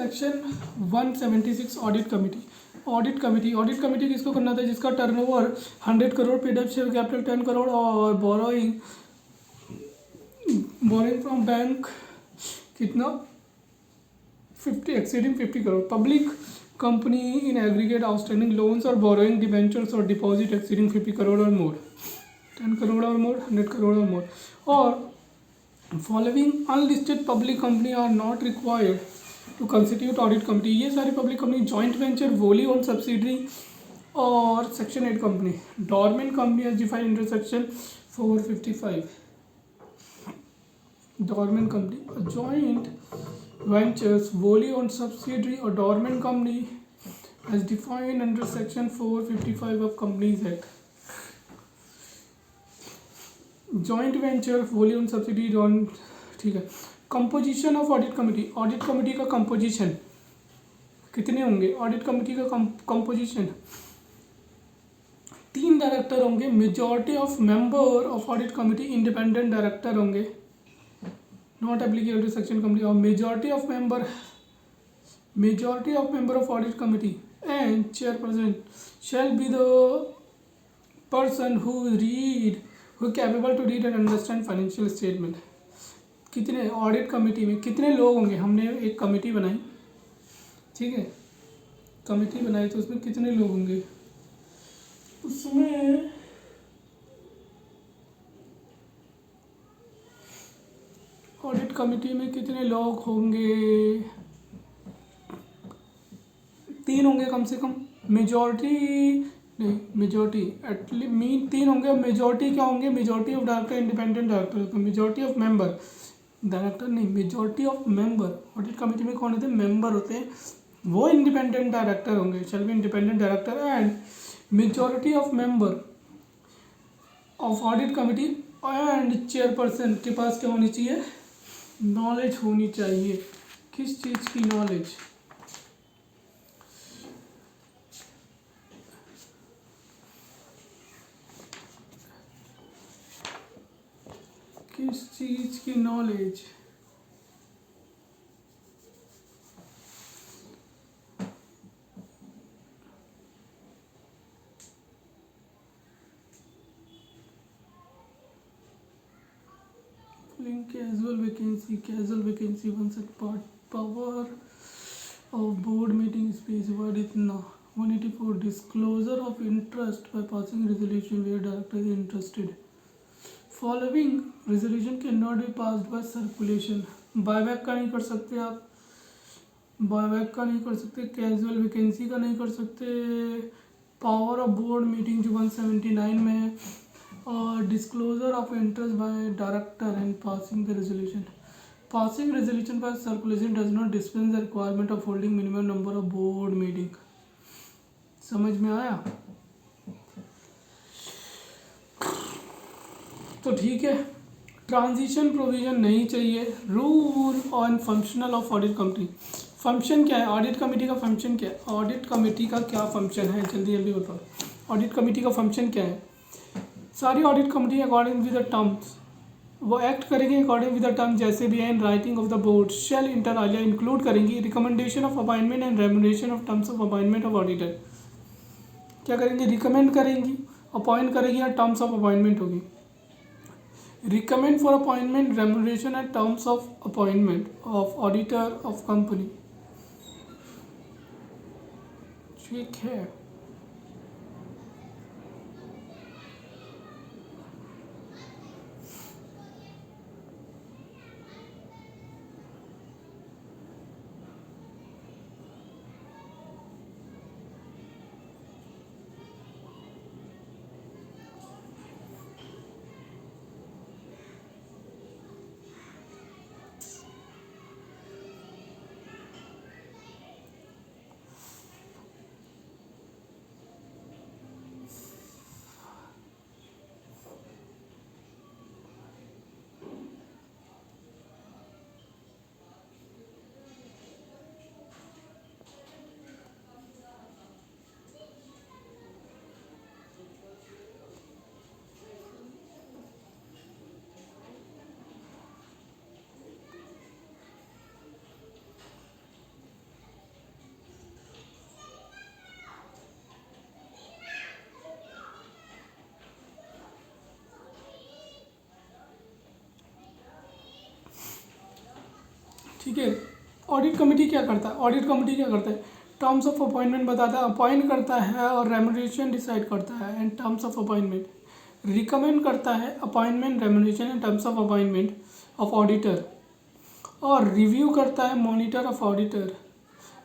Section 176 audit committee किसको करना था? जिसका turnover 100 crore, paid up share capital 10 crore और बोरोइंग फ्रॉम बैंक कितना 50 exceeding 50 crore, public company in aggregate outstanding loans और बोरोइंग डिबेंचर्स और डिपॉजिट एक्सीडिंग 50 करोड़ और मोर, 10 करोड़ और मोर, 100 करोड़ और मोर, और following unlisted public company are not required to constitute audit committee. ये सारी public company joint venture, wholly owned subsidiary और section 8 company, dormant company as defined under section 455। Dormant company, joint ventures, wholly owned subsidiary और dormant company as defined under section 455 of companies act. Joint venture, wholly owned subsidiary, ठीक है। Composition of audit committee का composition कितने होंगे? Audit committee का composition 3 director होंगे, majority of member of audit committee independent director होंगे, not applicable to section company, और majority of member of audit committee and chairperson shall be the person who capable to read and understand financial statement. कितने audit committee में कितने लोग होंगे? हमने एक committee बनाई, ठीक है, कमेटी बनाई तो उसमें कितने लोग होंगे? उसमें ऑडिट कमेटी में कितने लोग होंगे? 3 होंगे कम से कम, मेजॉरिटी एटलीस्ट मीन 3 होंगे। मेजॉरिटी क्या होंगे? Majority of director independent director, majority of member, director नहीं, majority of member. Audit committee में कौन होते हैं? मेंबर होते हैं, वो इंडिपेंडेंट डायरेक्टर होंगे, shall be independent director, and majority of member of audit committee and chairperson के पास क्या होनी चाहिए? नॉलेज होनी चाहिए। किस चीज़ की नॉलेज? किस चीज़ की knowledge? Casual vacancy one set power of board meeting specified इतना 184 disclosure of interest by passing resolution where director is interested. Following resolution can not be passed by circulation. Buyback का नहीं कर सकते आप, बायबैक का नहीं कर सकते, कैजुअल वैकेंसी का नहीं कर सकते, पावर ऑफ बोर्ड मीटिंग जो 179 में है, और disclosure of interest by director and passing the resolution. Passing resolution bye circulation does not dispense the requirement of holding minimum number of board meeting. समझ में आया? तो ठीक है, ट्रांजिशन प्रोविजन नहीं चाहिए। Rule on functional of audit committee. Function क्या है ऑडिट कमेटी का? फंक्शन क्या है ऑडिट कमेटी का? क्या फंक्शन है? जल्दी जल्दी बताओ। ऑडिट कमेटी का फंक्शन क्या है? सारी audit committee according with the terms, वो एक्ट करेंगे अकॉर्डिंग विद द टर्म, जैसे भी है in writing of the board shall inter alia include करेंगी recommendation of appointment and remuneration of terms of appointment of auditor. क्या करेंगी? Recommend करेंगी, appoint करेगी, या टर्म्स ऑफ अपॉइंटमेंट होगी। Recommend for appointment, remuneration and terms of appointment of auditor of company. ठीक है, ठीक है। ऑडिट कमेटी क्या करता है? ऑडिट कमेटी क्या करता है? टर्म्स ऑफ अपॉइंटमेंट बताता है, अपॉइंट करता है और रेम्युनरेशन डिसाइड करता है and terms of appointment, recommend करता है appointment, remuneration and terms of appointment of auditor, और रिव्यू करता है, monitor of auditor,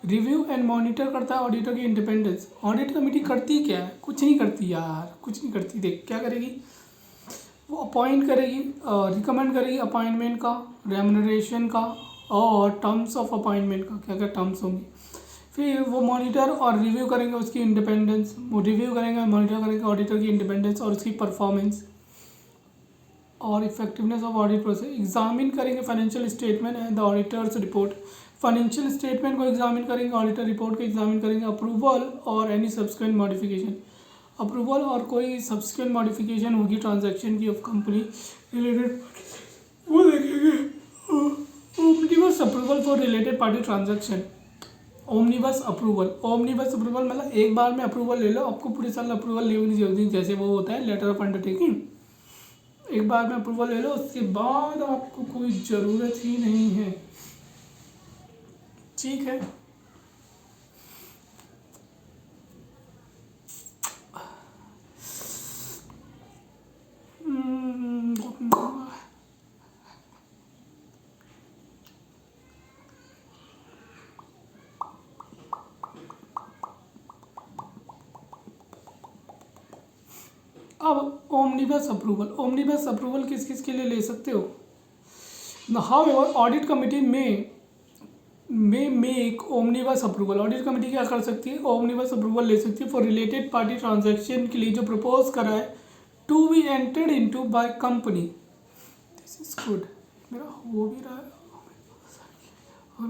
review and monitor करता है ऑडिटर की इंडिपेंडेंस। ऑडिट कमेटी करती क्या है? कुछ नहीं करती यार, कुछ नहीं करती। देख क्या करेगी, वो अपॉइंट करेगी, रिकमेंड करेगी अपॉइंटमेंट का, रेम्युनरेशन का और टर्म्स ऑफ अपॉइंटमेंट का, क्या क्या टर्म्स होंगी। फिर वो मॉनिटर और रिव्यू करेंगे उसकी इंडिपेंडेंस, वो रिव्यू करेंगे, मॉनिटर करेंगे ऑडिटर की इंडिपेंडेंस और उसकी परफॉर्मेंस और effectiveness of audit process. Examine करेंगे financial statement and the auditor's report, financial statement को एग्जामिन करेंगे, ऑडिटर रिपोर्ट को एग्जामिन करेंगे। अप्रूवल और एनी सब्सिक्वेंट मॉडिफिकेशन, अप्रूवल और कोई सब्सिक्वेंट मॉडिफिकेशन होगी ट्रांजैक्शन की ऑफ कंपनी रिलेटेड, वो देखेंगे। Omnibus approval for related party transaction, omnibus approval, omnibus approval मतलब एक बार में अप्रूवल ले लो, आपको पूरे साल अप्रूवल लेने की जरूरत नहीं, जैसे वो होता है लेटर ऑफ अंडरटेकिंग, एक बार में अप्रूवल ले लो, उसके बाद आपको कोई ज़रूरत ही नहीं है। ठीक है। अब ओमनिबस अप्रूवल, ओमनिबस अप्रूवल किस किस के लिए ले सकते हो? हाउएवर ऑडिट कमेटी में make omnibus approval, audit committee क्या कर सकती है? ओमनिबस अप्रूवल ले सकती है फॉर रिलेटेड पार्टी ट्रांजैक्शन के लिए जो प्रपोज करा है to be entered into by company. This is good, मेरा हो भी रहा है और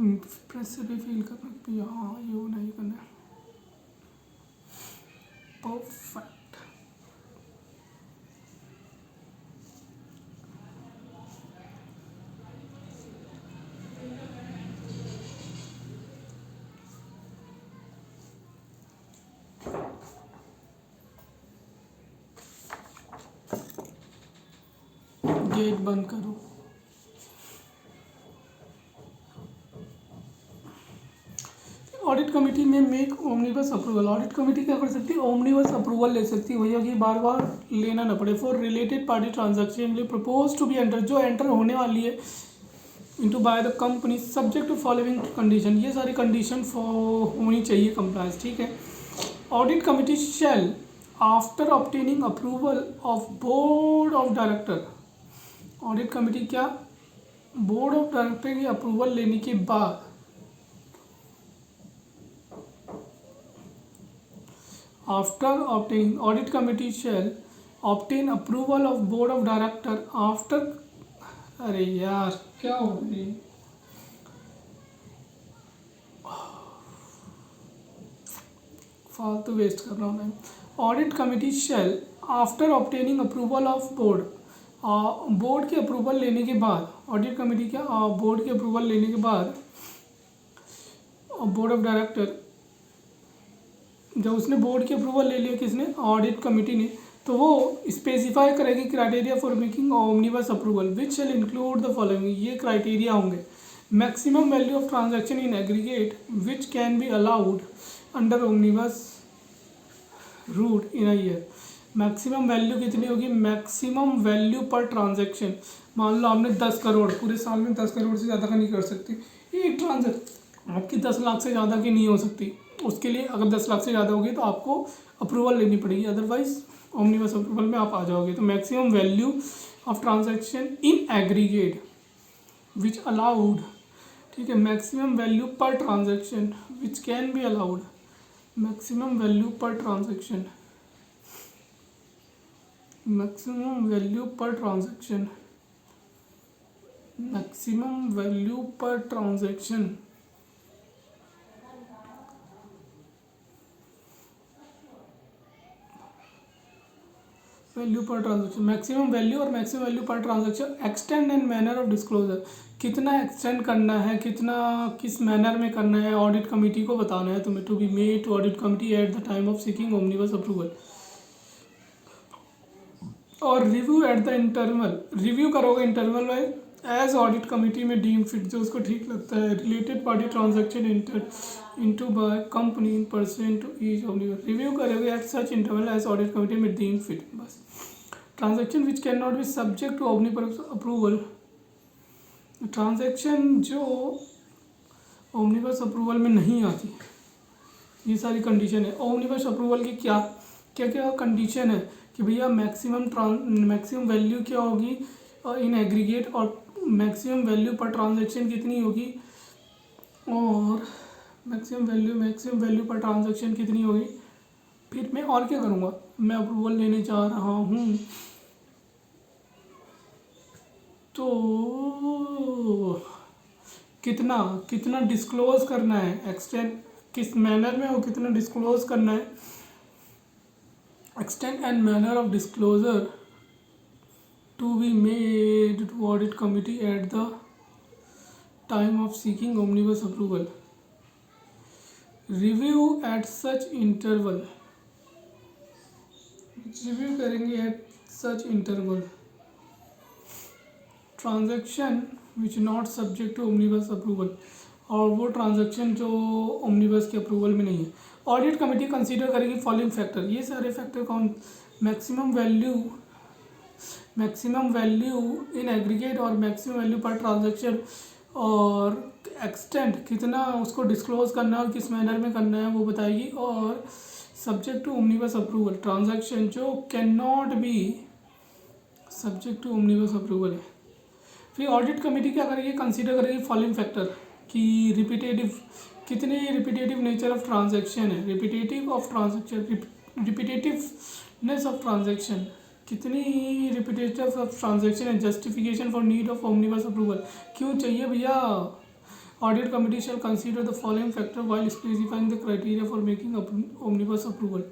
प्रेस से भी फील करना कि हाँ ये होना ही करना है। परफेक्ट। गेट बंद करो। ऑडिट कमेटी में make omnibus approval, audit committee क्या कर सकती है? ओमनिबस अप्रूवल ले सकती है भैया, कि बार बार लेना ना पड़े। For related party transaction propose to be enter, जो एंटर होने वाली है into by the company subject to following condition, ये सारी कंडीशन होनी चाहिए कंप्लायंस। ठीक है। Audit committee shall after obtaining approval of board of director, audit committee क्या, बोर्ड ऑफ डायरेक्टर की अप्रूवल लेने के बाद, after obtaining, audit committee shall obtain approval of board of director after, अरे यार क्या हो रही है, फालतू वेस्ट कर रहा हूँ मैं। Audit committee shall after obtaining approval of board, board के अप्रूवल लेने के बाद, ऑडिट कमेटी क्या, बोर्ड के अप्रूवल लेने के बाद बोर्ड ऑफ डायरेक्टर, जब उसने बोर्ड की अप्रूवल ले लिया, किसने, ऑडिट कमेटी ने, तो वो स्पेसिफाई करेगी criteria for making omnibus approval which shall include the following, ये क्राइटेरिया होंगे। Maximum value of transaction in aggregate which can be allowed under omnibus route in a year, maximum value कितनी होगी, maximum value पर transaction. मान लो आपने 10 करोड़, पूरे साल में 10 करोड़ से ज़्यादा का नहीं कर सकती, एक ट्रांजैक्शन आपकी 10 लाख से ज़्यादा की नहीं हो सकती, उसके लिए अगर 10 लाख से ज़्यादा होगी तो आपको अप्रूवल लेनी पड़ेगी, अदरवाइज ओमनिबस अप्रूवल में आप आ जाओगे। तो maximum value of transaction in aggregate which allowed, ठीक है, मैक्सिमम वैल्यू पर transaction which can be allowed, maximum value पर ट्रांजैक्शन, मैक्सिमम वैल्यू पर ट्रांजैक्शन, मैक्सिमम वैल्यू पर ट्रांजैक्शन, वैल्यू पर ट्रांजैक्शन, मैक्सिमम वैल्यू और मैक्सिमम वैल्यू पर transaction. Extend and manner of disclosure, कितना एक्सटेंड करना है, कितना किस मैनर में करना है, ऑडिट कमेटी को बताना है तुम्हें, to be made to audit committee at the time of seeking omnibus approval. और review at the interval, review करोगे इंटरवल में as audit committee may deem fit, जो उसको ठीक लगता है, related party transaction into by company in percent to each omnibus, review करेगा at such interval as audit committee may deem fit. बस transaction which can not be subject to omnibus approval, transaction जो ऑम्निबस approval में नहीं आती, ये सारी condition है। Omnibus approval की क्या क्या क्या कंडीशन है कि भैया मैक्सिमम वैल्यू क्या होगी इन एग्रीगेट, और मैक्सिमम वैल्यू पर ट्रांजैक्शन कितनी होगी, और मैक्सिमम वैल्यू पर ट्रांजैक्शन कितनी होगी। फिर मैं और क्या करूँगा, मैं अप्रूवल लेने जा रहा हूँ तो कितना कितना डिस्क्लोज करना है, एक्सटेंड किस मैनर में, और कितना डिस्क्लोज करना है, extend and manner of disclosure to be made to audit committee at the time of seeking omnibus approval, review at such interval, review करेंगे at such interval, transaction which not subject to omnibus approval, और वो transaction जो omnibus के approval में नहीं है। Audit committee consider करेगी following factor, ये सारे फैक्टर कौन, मैक्सिमम वैल्यू इन एग्रीगेट और मैक्सिमम वैल्यू पर ट्रांजैक्शन, और एक्सटेंट कितना उसको डिस्क्लोज करना है और किस मैनर में करना है वो बताएगी, और subject to omnibus approval, transaction जो can not be subject to omnibus approval है। फिर ऑडिट कमेटी क्या करेगी, कंसीडर करेगी फॉलोइंग फैक्टर कि कितने रिपीटेटिव नेचर ऑफ ट्रांजैक्शन है, रिपीटेटिवनेस ऑफ ट्रांजैक्शन, कितनी रिपीटेटिव ऑफ ट्रांजैक्शन है, justification for need of omnibus approval, क्यों चाहिए भैया। Audit committee shall consider the following factor while specifying the criteria for making omnibus approval,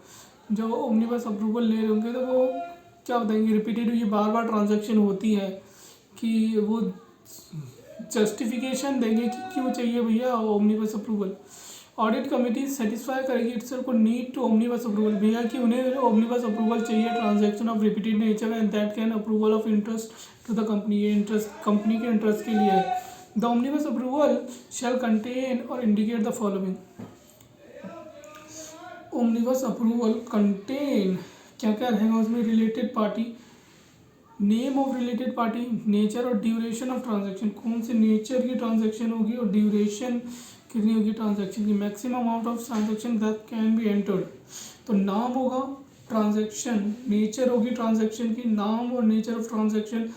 जो omnibus approval ले रहे होंगे तो वो क्या बताएंगे, रिपीटेटिव ये बार बार ट्रांजैक्शन होती है, कि वो जस्टिफिकेशन देंगे कि क्यों चाहिए भैया omnibus approval. Audit committee satisfy करेगी इटसेल्फ को नीड टू ओमनिबस अप्रूवल, भैया कि उन्हें ओमनिबस अप्रूवल चाहिए transaction of repeated nature and that can approval of interest to the company, ये इंटरेस्ट कंपनी के इंटरेस्ट के लिए है। The omnibus approval shall contain और indicate the following, omnibus approval contain क्या क्या रहेगा उसमें, related party, name of related party, nature और ड्यूरेशन ऑफ ट्रांजैक्शन, कौन से नेचर की ट्रांजैक्शन होगी और ड्यूरेशन कितनी होगी ट्रांजैक्शन की, maximum amount of transaction that can be entered, तो नाम होगा, ट्रांजैक्शन नेचर होगी ट्रांजैक्शन की, नाम और नेचर ऑफ ट्रांजैक्शन,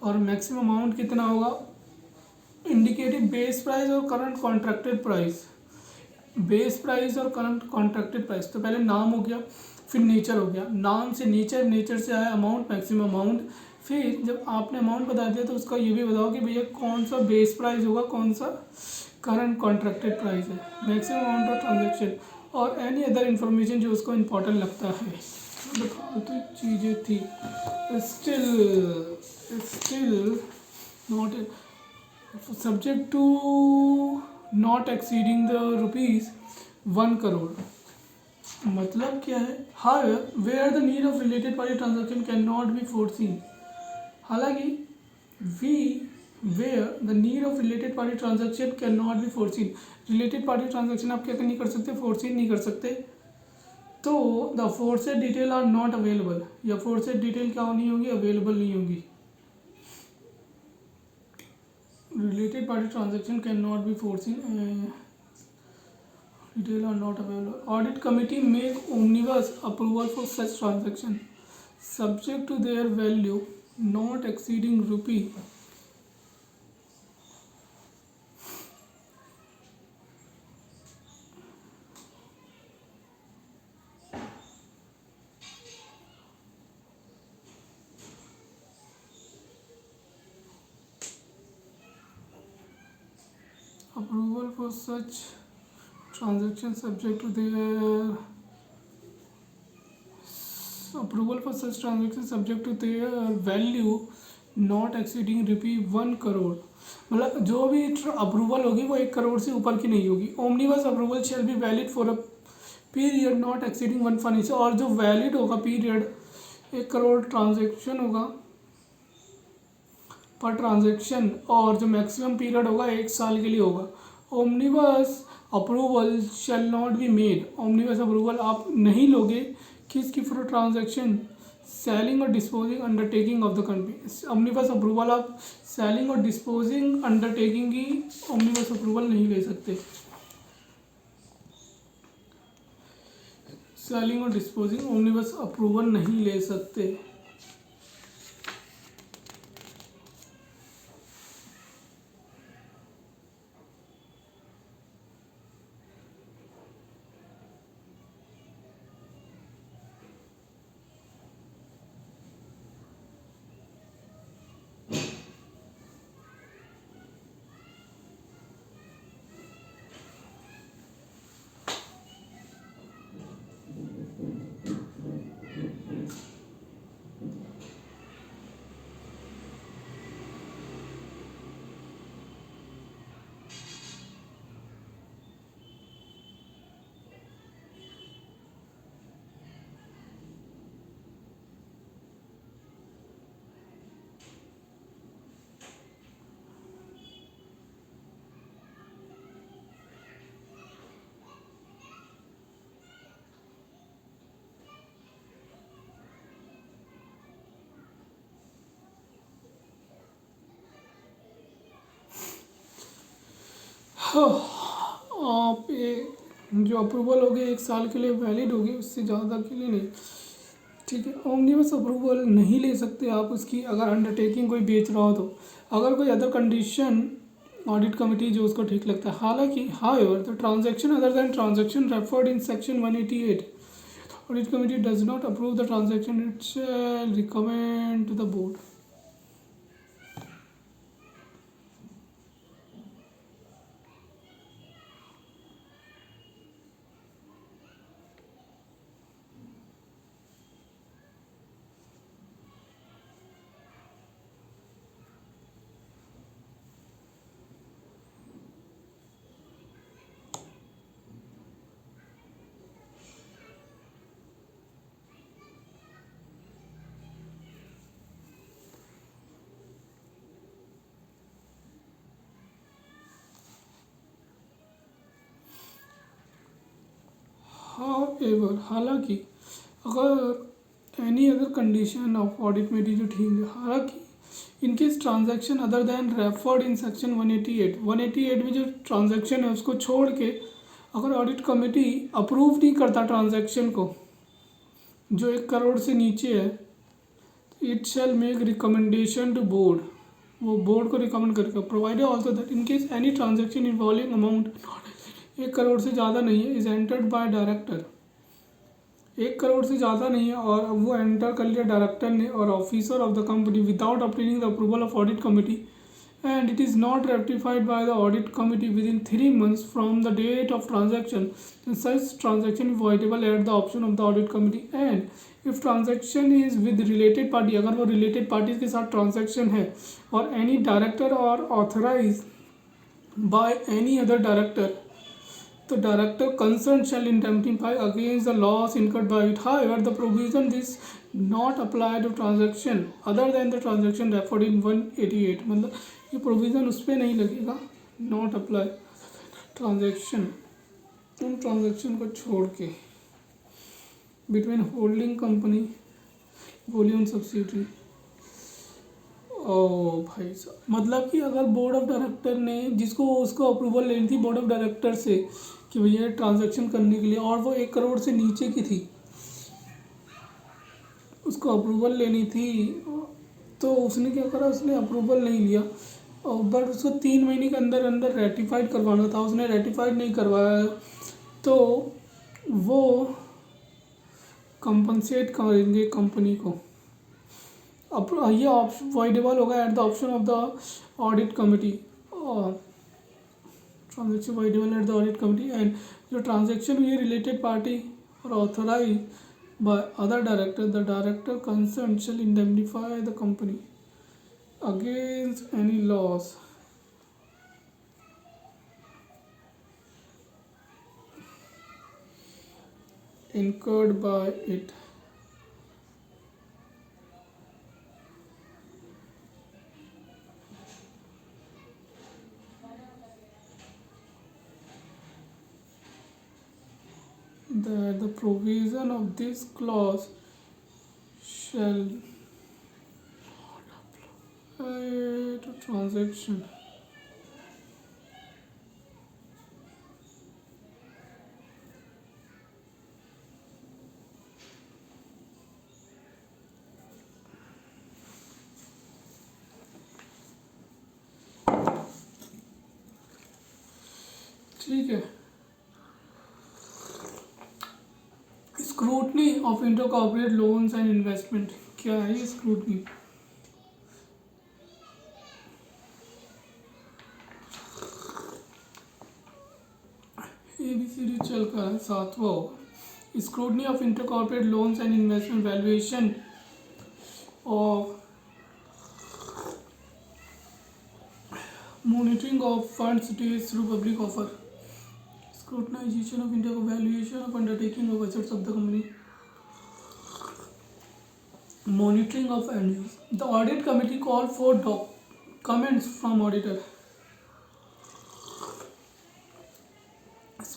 और मैक्सिमम अमाउंट कितना होगा, इंडिकेटिव बेस प्राइस और current contracted price, base price और करंट कॉन्ट्रैक्टेड प्राइस। तो पहले नाम हो गया, फिर नेचर हो गया, नाम से नेचर, नेचर से आया अमाउंट, मैक्सिमम अमाउंट, फिर जब आपने अमाउंट बता दिया तो उसका ये भी बताओ कि भैया कौन सा बेस प्राइस होगा, कौन सा करंट कॉन्ट्रैक्टेड प्राइस है, मैक्सिमम अमाउंट ऑफ ट्रांजैक्शन, और एनी अदर इन्फॉर्मेशन जो उसको इम्पोर्टेंट लगता है। फालतू चीज़ें थी, still not subject to not exceeding the ₹1 crore, मतलब क्या है, however where the need of related party transaction can not be foreseen, हालांकि where the need of related party transaction can not be foreseen, related party transaction आप क्या नहीं कर सकते, foreseen नहीं कर सकते, तो the foresaid detail are not available, या फोरसेड डिटेल क्या नहीं होगी, अवेलेबल नहीं होगी, related party transaction can not be foreseen, detail are not available. Audit committee make omnibus approval for such transaction subject to their value not exceeding rupee approval for such transaction subject to their approval for such transaction subject to their value not exceeding ₹1 crore, मतलब जो भी approval होगी वो 1 करोड़ से ऊपर की नहीं होगी। Omnibus approval shall be valid for a period not exceeding 1 finance, और जो वैलिड होगा पीरियड 1 करोड़ ट्रांजेक्शन होगा पर ट्रांजैक्शन, और जो मैक्सिमम पीरियड होगा 1 साल के लिए होगा। Omnibus approval shall not be made, omnibus approval आप नहीं लोगे किसकी, फॉर ट्रांजैक्शन सेलिंग और disposing undertaking of the company. Omnibus approval आप सेलिंग और डिस्पोजिंग अंडरटेकिंग की ओमनिबस अप्रूवल नहीं ले सकते, सेलिंग और डिस्पोजिंग ओमनिबस अप्रूवल नहीं ले सकते। आप जो अप्रूवल होगी 1 साल के लिए वैलिड होगी, उससे ज़्यादा के लिए नहीं। ठीक है, ओमनिबस अप्रूवल नहीं ले सकते आप उसकी, अगर अंडरटेकिंग कोई बेच रहा हो तो। अगर कोई अदर कंडीशन ऑडिट कमेटी जो उसको ठीक लगता है, हालांकि however the transaction other than transaction referred in section 188 audit committee does not approve the transaction, it shall recommend to the board. However हालांकि अगर any other condition of audit में जो ठीक है, हालांकि in case transaction other than referred in section 188 में जो transaction है उसको छोड़ के अगर ऑडिट कमेटी अप्रूव नहीं करता ट्रांजैक्शन को जो 1 करोड़ से नीचे है, it shall make recommendation to board, वो बोर्ड को रिकमेंड करके provided also that in case any transaction involving amount 1 crore से ज़्यादा नहीं है is entered by director, 1 crore से ज़्यादा नहीं है और वो एंटर कर लिया डायरेक्टर ने और officer of the company without obtaining the approval of audit committee and it is not ratified by the audit committee within 3 months from the date of transaction, then such transaction is voidable at the option of the audit committee. And if transaction is with related party, अगर वो related parties के साथ transaction है और any director or authorized by any other director, the director concerned shall indemnify against the loss incurred by it. However, the provision this not apply to transaction other than the transaction referred in 188, मतलब ये provision उस पर नहीं लगेगा, not apply transaction, उन transaction को छोड़ के between holding company volume subsidiary. ओ भाई साहब, मतलब कि अगर बोर्ड ऑफ डायरेक्टर ने जिसको उसको अप्रूवल लेनी थी बोर्ड ऑफ डायरेक्टर से कि भैया ट्रांजैक्शन करने के लिए, और वो 1 करोड़ से नीचे की थी, उसको अप्रूवल लेनी थी, तो उसने क्या करा, उसने अप्रूवल नहीं लिया और बट उसको 3 महीने के अंदर अंदर रेटिफाइड करवाना था, उसने रेटिफाइड नहीं करवाया तो वो कंपनसेट करेंगे कंपनी को। अब ये ऑप्शन वॉइडेबल होगा at the option of the audit committee, transaction voidable at the audit committee, and जो ट्रांजेक्शन हुई रिलेटेड पार्टी और authorise by other director, the director concerned shall indemnify the company against any loss incurred by it that the provision of this clause shall apply to transaction ठीक है. Scrutiny of इंटरकॉर्पोरेट loans and investment. क्या है ये scrutiny? ABCD चल कर है. सातवां होगा scrutiny of इंटरकॉर्पोरेट loans and investment. Valuation of monitoring of funds raised through public offer. Scrutinization of valuation of undertaking of assets of the company. Monitoring of earnings. The audit committee called for comments from auditor.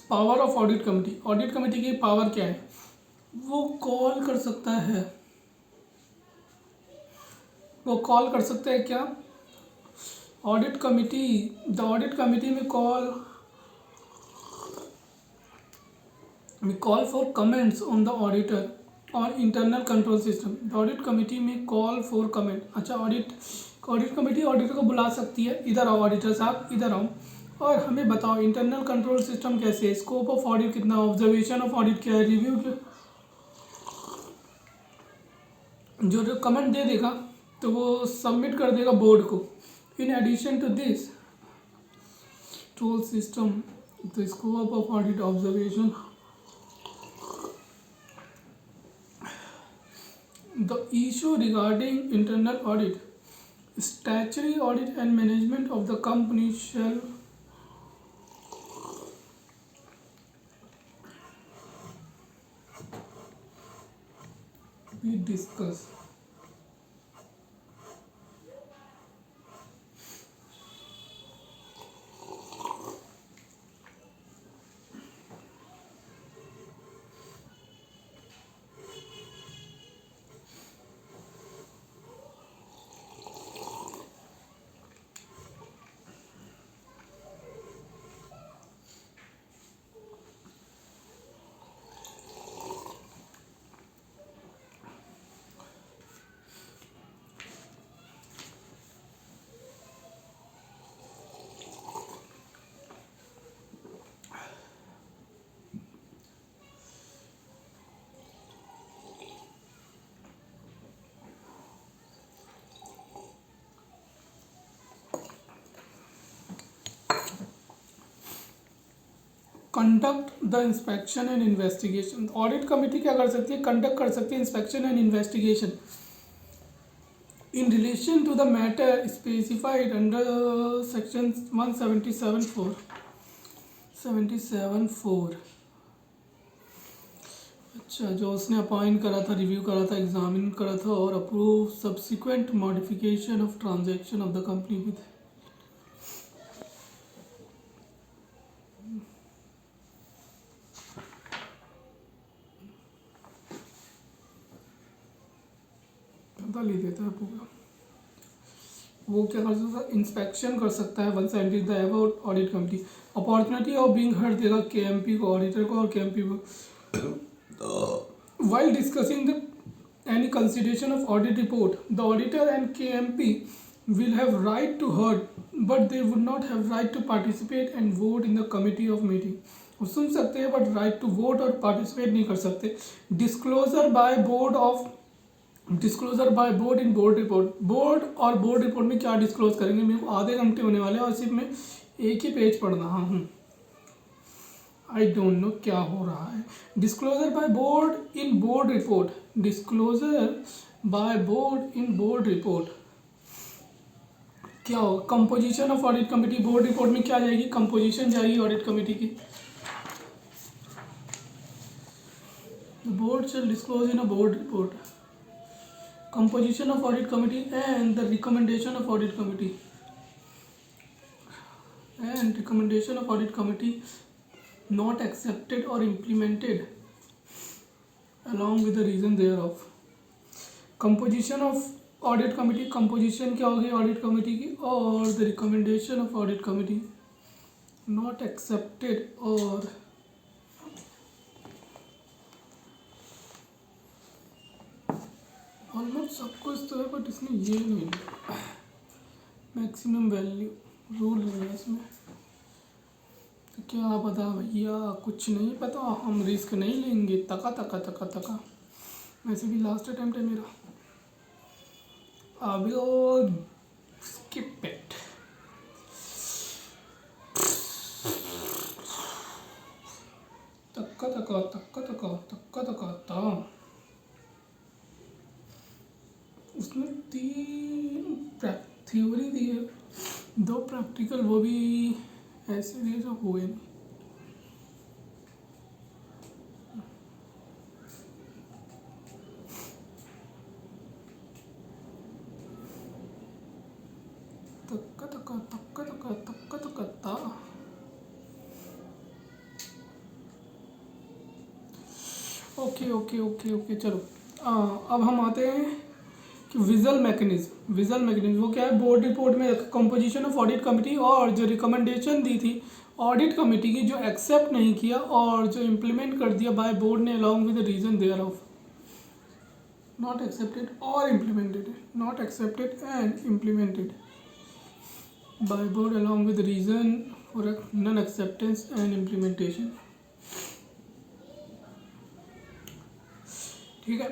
Power of audit committee. Audit committee की power क्या है? वो call कर सकता है. वो call कर सकता है क्या? Audit committee. The audit committee may call for comments on the auditor और internal control system. The audit committee may call for comment. अच्छा, ऑडिट कमेटी ऑडिटर को बुला सकती है, इधर आओ ऑडिटर साहब, इधर आओ और हमें बताओ इंटरनल कंट्रोल सिस्टम कैसे है, स्कोप ऑफ ऑडिट कितना, ऑब्जर्वेशन ऑफ ऑडिट क्या है, रिव्यू क्या. जो कमेंट दे देगा तो वो सबमिट कर देगा बोर्ड को. In addition to this tool system, the scope of audit observation, the issue regarding internal audit, statutory audit and management of the company shall be discussed. Conduct the inspection and investigation. Audit committee क्या कर सकती है? Conduct कर सकती है inspection and investigation in relation to the matter specified under section 177(4). 77(4). अच्छा, जो उसने अपॉइंट करा था, रिव्यू करा था, एग्जामिन करा था और approve subsequent modification of transaction of the company with. पता ले देता है पूरा. वो क्या कर सकता है? इंस्पेक्शन कर सकता है. 170 the about audit committee. Opportunity of being heard देगा KMP को, ऑडिटर को, और KMP को while discussing the any consideration of audit report, the auditor and KMP will have right to heard, but they would not have right to participate and vote in the committee of meeting. वो सुन सकते हैं but right to vote और participate नहीं कर सकते. Disclosure by board in board report. Board और board report में क्या डिस्क्लोज करेंगे? मेरे को आधे घंटे होने वाले हैं और सिर्फ मैं एक ही पेज पढ़ रहा हूँ. आई डोंट नो क्या हो रहा है. Disclosure by board in board report. Disclosure by board in board report क्या होगा? Composition of audit committee. Board report में क्या जाएगी? कंपोजिशन जाएगी ऑडिट कमेटी की. Board shall disclose in a board report. Composition of audit committee and the recommendation of audit committee. And recommendation of audit committee not accepted or implemented along with the reason thereof. Composition of audit committee, composition क्या होगी audit committee की, और the recommendation of audit committee not accepted, और almost सब कुछ तो है but इसमें ये नहीं है, मैक्सिमम वैल्यू रूल नहीं है इसमें। तो क्या पता भैया, कुछ नहीं पता, हम रिस्क नहीं लेंगे। तका तका तका तका, वैसे भी लास्ट अटेम्प्ट है मेरा। अभी स्किप इट। तक्का तका तक्का तका तक्का तका ता, उसमें 3 थ्योरी दी है, 2 प्रैक्टिकल, वो भी ऐसे दिए जो हुए नहीं। तक्का तक्का तक्का तक्का तक्का तक्का ता। ओके ओके ओके ओके, चलो अब हम आते हैं कि विजुअल मैकेनिज्म। विजुअल मैकेनिज्म वो क्या है, बोर्ड रिपोर्ट में कंपोजिशन ऑफ ऑडिट कमेटी, और जो रिकमेंडेशन दी थी ऑडिट कमेटी की, जो एक्सेप्ट नहीं किया और जो इम्प्लीमेंट कर दिया बाय बोर्ड ने along with the reason thereof. Not accepted और implemented, not accepted and implemented by board along with reason for non acceptance and implementation. ठीक है,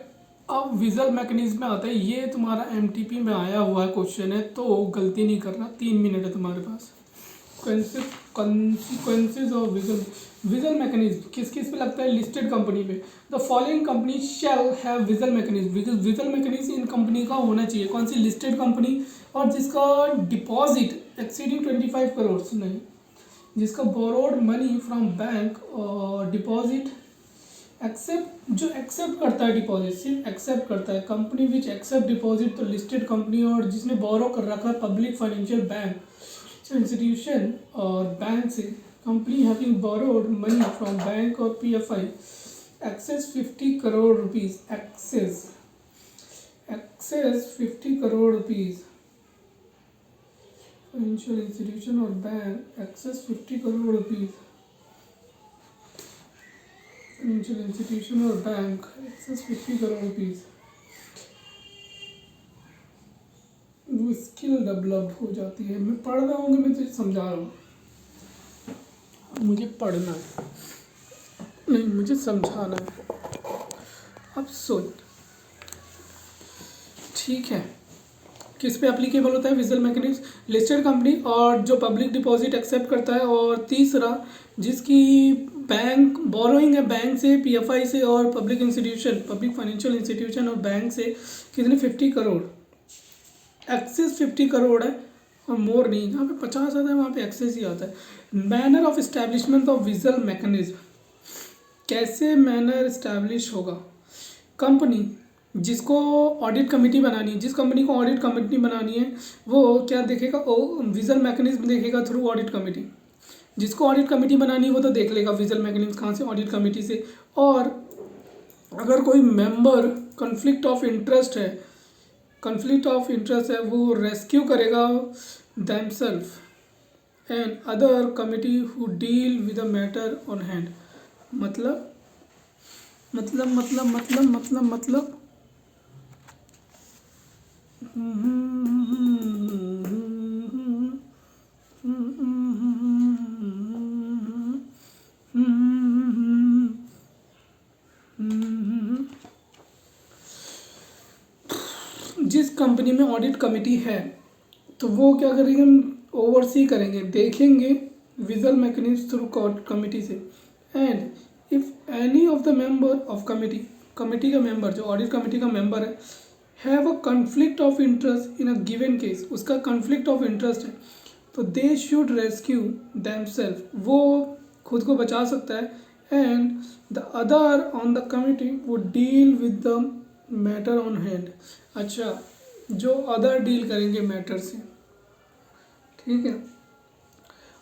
अब विजुअल मैकेनिज्म में आता है, ये तुम्हारा एमटीपी में आया हुआ है क्वेश्चन है, तो गलती नहीं करना, 3 मिनट है तुम्हारे पास। कॉन्सिक्वेंसेज ऑफ विजुअल मैकेनिज्म किस किस पे लगता है, लिस्टेड कंपनी पे। The following company shall have visual mechanism, because visual mechanism in company का होना चाहिए। कौन सी, लिस्टेड कंपनी, और जिसका डिपॉजिट एक्सीडिंग 25 करोड़ नहीं, जिसका बोरोड मनी फ्रॉम बैंक और डिपॉजिट एक्सेप्ट, जो एक्सेप्ट करता है डिपॉजिट, सिर्फ एक्सेप्ट करता है। कंपनी विच एक्सेप्ट डिपॉजिट, तो लिस्टेड कंपनी, और जिसने बोरो कर रखा है पब्लिक फाइनेंशियल बैंक इंस्टीट्यूशन और बैंक से। Company having borrowed money from bank और PFI excess 50 crore rupees, excess 50 crore rupees, financial institution और bank excess 50 crore rupees, financial institution और बैंक एक्सेस 50 करोड़ रुपीज। वो स्किल डेवलप हो जाती है। मैं पढ़ रहा हूँ, मैं तुझे समझा रहा हूँ, मुझे पढ़ना है नहीं, मुझे समझाना है। अब सुन, ठीक है, किस पे एप्लीकेबल होता है विजुअल मैकेनिज्म, लिस्टेड कंपनी और जो पब्लिक डिपॉजिट एक्सेप्ट करता है, और तीसरा जिसकी बैंक बोरोइंग है बैंक से, पीएफआई से और public institution, public financial institution और बैंक से, कितने 50 करोड़, एक्सेस 50 करोड़ है और मोर नहीं। जहाँ पे 50 आता है वहाँ पे एक्सेस ही आता है। Manner of establishment of visual mechanism, कैसे मैनर इस्टेब्लिश होगा। कंपनी जिसको ऑडिट कमेटी बनानी है, जिस कंपनी को ऑडिट कमेटी बनानी है, वो क्या देखेगा, विजुअल मैकेनिज्म देखेगा थ्रू ऑडिट कमेटी। जिसको ऑडिट कमेटी बनानी है वो तो देख लेगा विजुअल मैकेनिज्म कहाँ से, ऑडिट कमेटी से। और अगर कोई मेंबर कन्फ्लिक्ट ऑफ इंटरेस्ट है, वो रेस्क्यू करेगा themselves and other committee who deal with the matter on hand. मतलब जिस कंपनी में ऑडिट कमेटी है तो वो क्या करेंगे, ओवरसी करेंगे, देखेंगे विजुअल मैकेनिज्म थ्रू कमेटी से। And if any of the member of committee का मेंबर, जो ऑडिट कमेटी का मेंबर है, have a conflict of interest in a given case, उसका कन्फ्लिक्ट ऑफ इंटरेस्ट है, तो दे शुड रेस्क्यू देमसेल्फ, वो खुद को बचा सकता है। And the other on the committee would deal with the matter on hand. अच्छा, जो अदर डील करेंगे मैटर से, ठीक है।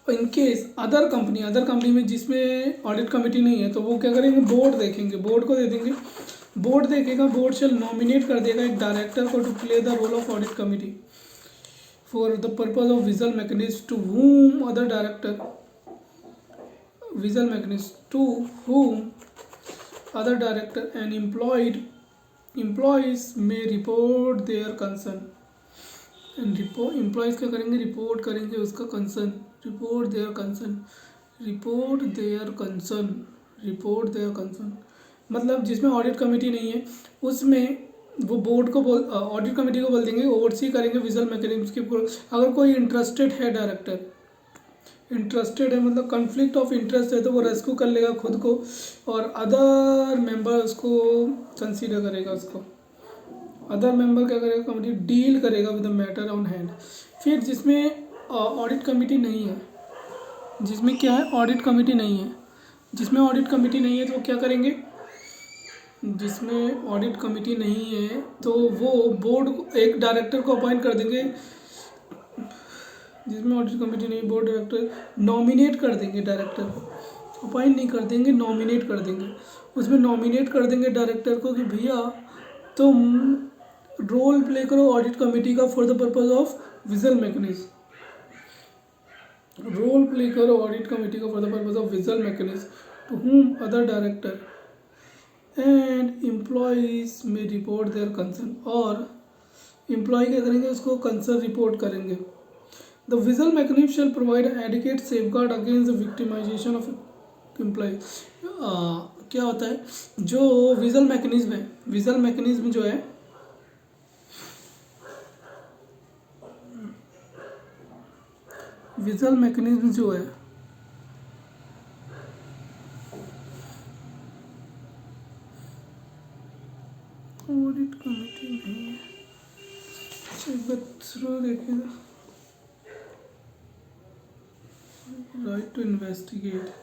और इन केस अदर कंपनी में जिसमें ऑडिट कमेटी नहीं है, तो वो क्या करेंगे, बोर्ड देखेंगे, बोर्ड को दे देंगे बोर्ड देखेगा, बोर्ड शेल नॉमिनेट कर देगा एक डायरेक्टर को to play the role of audit committee for the purpose of vigil mechanism to whom other director visual mechanism to whom other director and employees may report their concern and employees क्या करेंगे, report करेंगे उसका concern, report their concern मतलब जिसमें audit committee नहीं है उसमें वो बोर्ड को ऑडिट कमेटी को बोल देंगे, ओवरसी करेंगे विजुअल मैकेनिज्म के। अगर कोई इंटरेस्टेड है डायरेक्टर, इंटरेस्टेड है मतलब कॉन्फ्लिक्ट ऑफ इंटरेस्ट है, तो वो रेस्क्यू कर लेगा खुद को और अदर मेंबर उसको कंसीडर करेगा, उसको अदर मेंबर क्या करेगा, कमेटी डील करेगा with the matter on hand. फिर जिसमें ऑडिट कमेटी नहीं है, जिसमें क्या है, ऑडिट कमेटी नहीं है, जिसमें ऑडिट कमेटी नहीं है तो वो क्या करेंगे, जिसमें ऑडिट कमेटी नहीं है तो वो बोर्ड एक डायरेक्टर को अपॉइंट कर देंगे, जिसमें ऑडिट कमेटी नहीं, बोर्ड डायरेक्टर नॉमिनेट कर देंगे, डायरेक्टर को अपॉइंट नहीं कर देंगे, नॉमिनेट कर देंगे। उसमें नॉमिनेट कर देंगे डायरेक्टर को कि भैया तुम रोल प्ले करो ऑडिट कमेटी का for the purpose of visual mechanism, role play करो ऑडिट कमेटी का for the purpose of visual mechanism to whom other director and employees में रिपोर्ट देयर कंसर्न, और एम्प्लॉय क्या करेंगे, उसको कंसर्न रिपोर्ट करेंगे। The visual mechanism shall provide adequate safeguard against the victimisation of employ. क्या होता है, जो विजुअल मैकेनिज्म है, विजुअल मैकेनिज्म जो है विजुअल मैकेनिज्म जो है ऑडिट कमेटी नहीं है, एक बार थ्रू देखिएगा, राइट टू इन्वेस्टिगेट,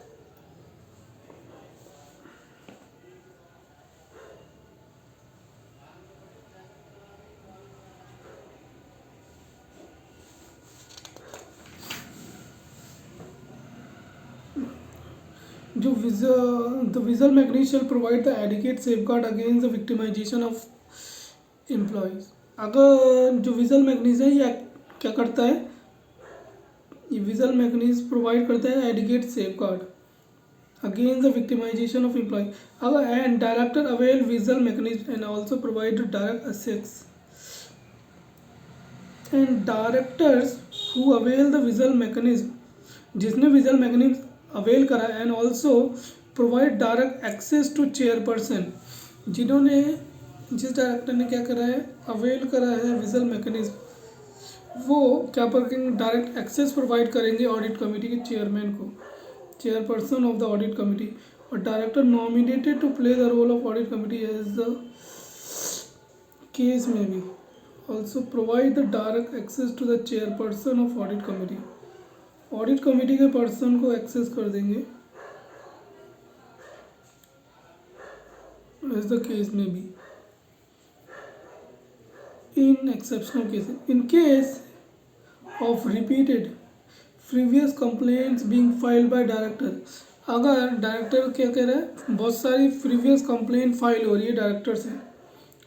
जो the visual mechanism shall provide the adequate safeguard against the victimisation of employees. अगर जो विजुअल मैकेनिज्म है ये क्या करता है, ये विजुअल मैकेनिज्म प्रोवाइड करता है adequate safeguard against the victimisation of employ. अगर and director avail vigil mechanism and also provide direct assets and directors who avail the visual mechanism, जिसने विजुअल मैकेनिज्म अवेल करा and also provide direct access to chairperson, जिन्होंने जिस director ने क्या करा है, avail करा है विजुअल मैकेनिज्म, वो क्या करेंगे, डायरेक्ट एक्सेस प्रोवाइड करेंगे ऑडिट कमेटी के चेयरमैन को, chairperson of the audit committee, और director nominated to play the role of audit committee as the case may be also provide the direct access to the chairperson of audit committee, audit committee के person को access कर देंगे as the case may be in exceptional cases, in case of repeated previous complaints being filed by director. अगर director क्या कह रहा है, बहुत सारी प्रीवियस कंप्लेंट फाइल हो रही है डायरेक्टर से,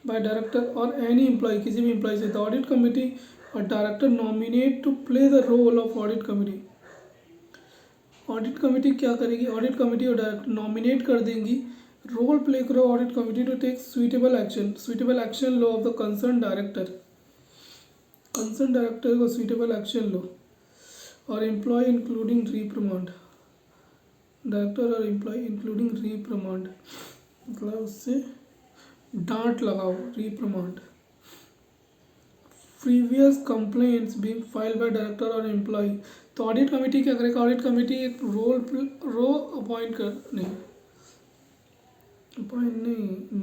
बाय डायरेक्टर और एनी एम्प्लॉय, किसी भी एम्प्लॉय से, द ऑडिट कमेटी और director nominate to play the role of audit committee. Audit committee क्या करेगी, ऑडिट कमेटी और डायरेक्टर नॉमिनेट कर देंगी, रोल प्ले करो audit committee to take suitable action लो of the concern director, concern director को suitable action लो, और एम्प्लॉय इंक्लूडिंग रिप्रिमांड, डायरेक्टर और एम्प्लॉय इंक्लूडिंग रिप्रिमांड मतलब उससे डांट लगाओ, रिप्रिमांड। Previous complaints being filed by director और एम्प्लॉय, तो ऑडिट कमेटी क्या करेगा, ऑडिट कमेटी एक रो अपॉइंट कर नहीं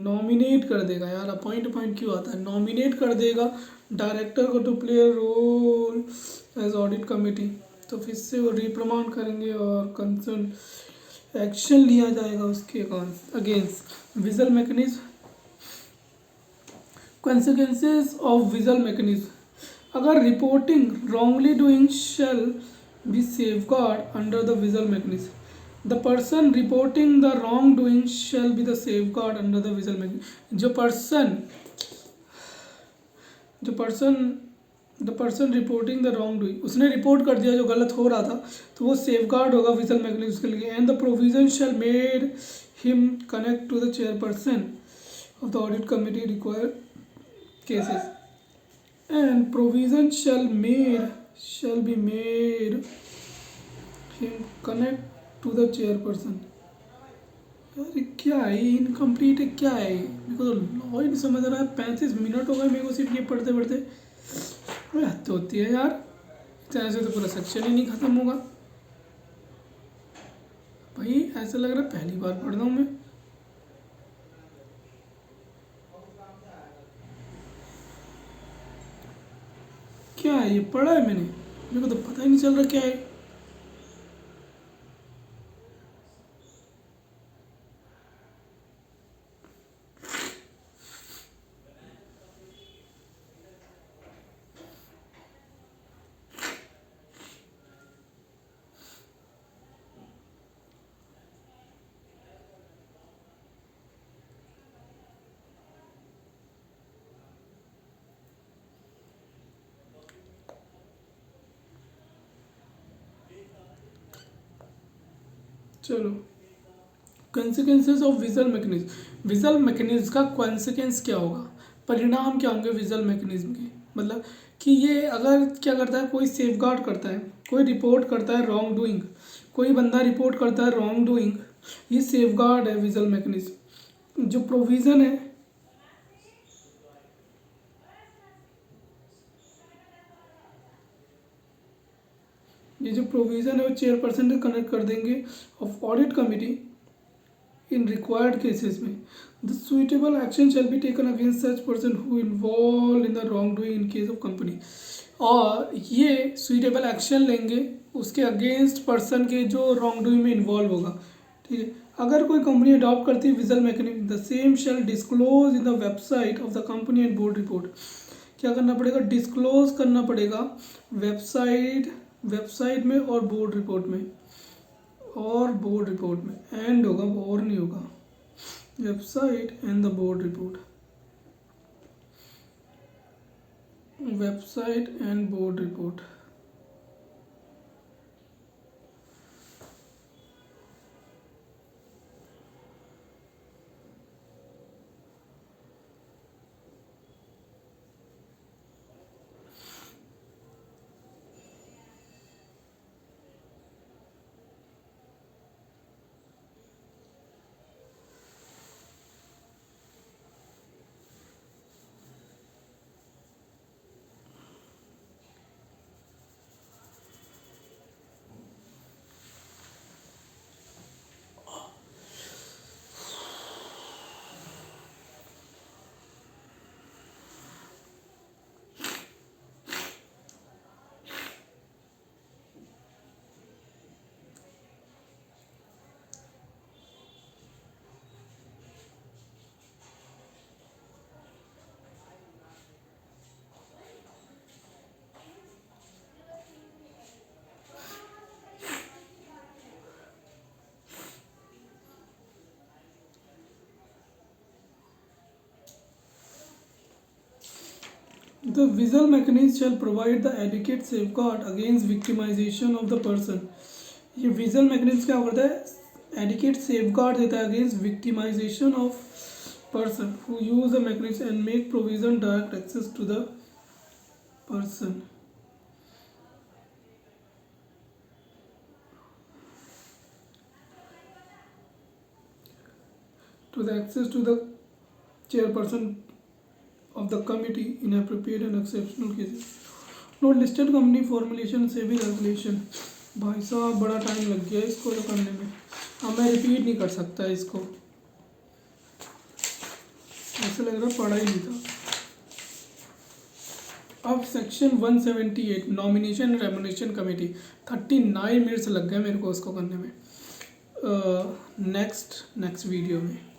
नॉमिनेट कर देगा, यार अपॉइंट क्यों आता है, नॉमिनेट कर देगा डायरेक्टर को to play role as audit committee, तो फिर से वो रिप्रिमांड करेंगे और कंसर्न एक्शन लिया जाएगा उसके against. Visual mechanism, consequences of visual mechanism, अगर reporting wrongly doing shall be safeguard under the visual mechanism, the person reporting the wrongdoing shall be the safeguard under the vigil mechanism. The person reporting the wrongdoing, उसने report कर दिया जो गलत हो रहा था, तो वो सेफ गार्ड होगा विजल मैकेनिज्म के लिए। And the provision shall made him connect to the chairperson of the audit committee required cases. And provision shall be made him connect to the chairperson. यार ये क्या है, इनकम्प्लीट है, क्या है मेरे को तो लॉ ही नहीं समझ रहा है। 35 मिनट हो गए मेरे को सिर्फ ये पढ़ते पढ़ते। हद होती है यार, इतना ऐसे तो पूरा सेक्शन ही नहीं खत्म होगा भाई। ऐसा लग रहा है पहली बार पढ़ रहा हूँ मैं। क्या है ये, पढ़ा है मैंने, मेरे को तो पता ही नहीं चल रहा क्या है। चलो, consequences of vigil mechanism. Vigil mechanism का कॉन्सिक्वेंस क्या होगा, परिणाम क्या होंगे विजल मैकेनिज्म के। मतलब कि ये अगर क्या करता है, कोई सेफ गार्ड करता है, कोई रिपोर्ट करता है रॉन्ग डूइंग, कोई बंदा रिपोर्ट करता है रॉन्ग डूइंग, ये सेफ गार्ड है विजल मैकेनिज्म। जो प्रोविज़न है, ये जो प्रोविज़न है वो चेयरपर्सन से कनेक्ट कर देंगे of audit committee in required cases में। The suitable action shall be taken against such person who involved in the wrongdoing in case of company। और ये suitable action लेंगे उसके अगेंस्ट पर्सन के जो रॉन्ग डूइंग में इन्वॉल्व होगा। ठीक है, अगर कोई कंपनी अडॉप्ट करती है vigil mechanism, the same shall disclose in the website of the company and board report. क्या करना पड़ेगा, डिस्क्लोज करना पड़ेगा वेबसाइट में और बोर्ड रिपोर्ट में। एंड होगा, और नहीं होगा, website and the board report, website and board report. The visual mechanism shall provide the adequate safeguard against victimization of the person। ये विजुअल मैकेनिज्म क्या करता है, एडिकेट सेफगार्ड देता है against victimisation of person who use the mechanism and make provision direct access to the person. to the access to the chairperson of the committee in appropriate and exceptional cases। Note listed company formulation SEBI regulation. भाई साहब बड़ा time लग गया इसको तो करने में, अब मैं रिपीट नहीं कर सकता इसको, ऐसा लग रहा पढ़ा ही नहीं था। अब section 178 nomination and remuneration committee, 39 minutes लग गए मेरे को उसको करने में। नेक्स्ट वीडियो में।